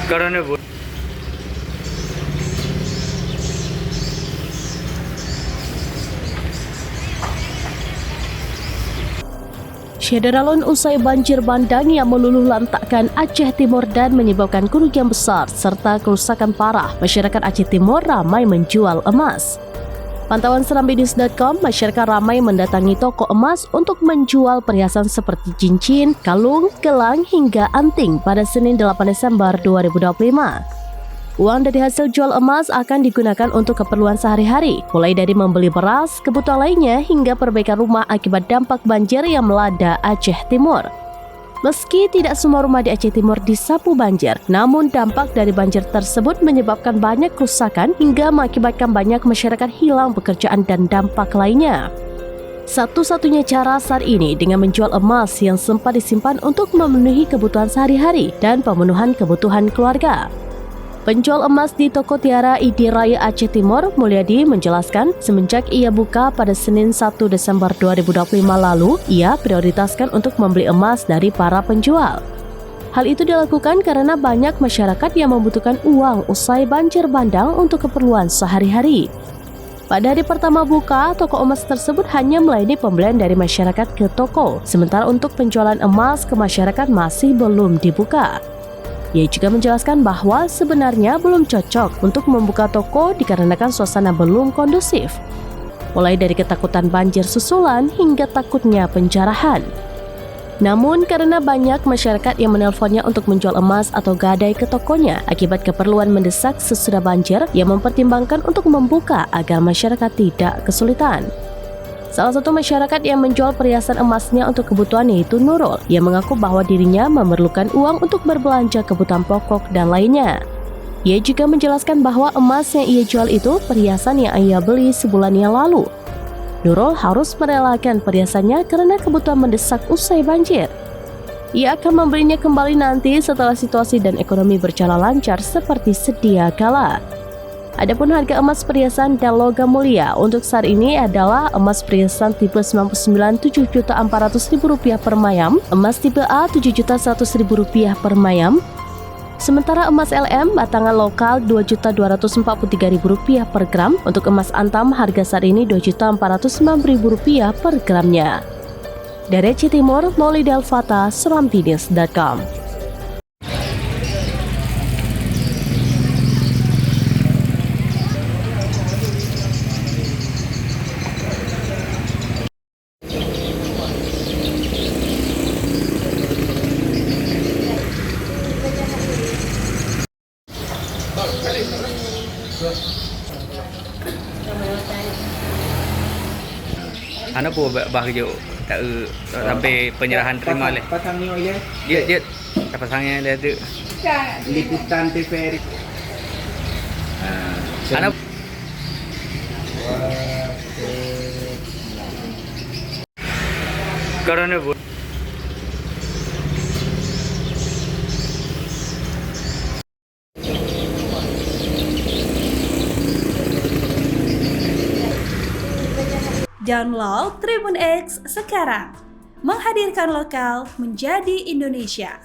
Karena bu. Syederalun usai banjir bandang yang meluluh lantakkan Aceh Timur dan menyebabkan kerugian besar serta kerusakan parah, masyarakat Aceh Timur ramai menjual emas. Pantauan serambinews.com, masyarakat ramai mendatangi toko emas untuk menjual perhiasan seperti cincin, kalung, gelang hingga anting pada Senin 8 Desember 2025. Uang dari hasil jual emas akan digunakan untuk keperluan sehari-hari, mulai dari membeli beras, kebutuhan lainnya, hingga perbaikan rumah akibat dampak banjir yang melanda Aceh Timur. Meski tidak semua rumah di Aceh Timur disapu banjir, namun dampak dari banjir tersebut menyebabkan banyak kerusakan hingga mengakibatkan banyak masyarakat hilang pekerjaan dan dampak lainnya. Satu-satunya cara saat ini dengan menjual emas yang sempat disimpan untuk memenuhi kebutuhan sehari-hari dan pemenuhan kebutuhan keluarga. Penjual emas di toko Tiara ID Raya Aceh Timur, Mulyadi, menjelaskan semenjak ia buka pada Senin 1 Desember 2025 lalu, ia prioritaskan untuk membeli emas dari para penjual. Hal itu dilakukan karena banyak masyarakat yang membutuhkan uang usai banjir bandang untuk keperluan sehari-hari. Pada hari pertama buka, toko emas tersebut hanya melayani pembelian dari masyarakat ke toko, sementara untuk penjualan emas ke masyarakat masih belum dibuka. Ia juga menjelaskan bahwa sebenarnya belum cocok untuk membuka toko dikarenakan suasana belum kondusif, mulai dari ketakutan banjir susulan hingga takutnya penjarahan. Namun karena banyak masyarakat yang menelponnya untuk menjual emas atau gadai ke tokonya akibat keperluan mendesak sesudah banjir, ia mempertimbangkan untuk membuka agar masyarakat tidak kesulitan. Salah satu masyarakat yang menjual perhiasan emasnya untuk kebutuhan yaitu Nurul, yang mengaku bahwa dirinya memerlukan uang untuk berbelanja kebutuhan pokok dan lainnya. Ia juga menjelaskan bahwa emas yang ia jual itu perhiasan yang ia beli sebulan yang lalu. Nurul harus merelakan perhiasannya karena kebutuhan mendesak usai banjir. Ia akan membelinya kembali nanti setelah situasi dan ekonomi berjalan lancar seperti sedia kala. Adapun harga emas perhiasan dan logam mulia untuk saat ini adalah emas perhiasan tipe 99 Rp7.400.000 per mayam, emas tipe A Rp7.100.000 per mayam, sementara emas LM batangan lokal Rp2.243.000 per gram. Untuk emas antam harga saat ini Rp2.409.000 per gramnya. Dari Aceh Timur, Maulida Al-Fatah, serambinews.com. Anak pun bahagia tak sampai penyerahan terima leh. Pasang ni oleh. Dia tak pasangnya dia tu. Liputan TVRI. Anak karena bu. Download Tribun X sekarang, menghadirkan lokal menjadi Indonesia.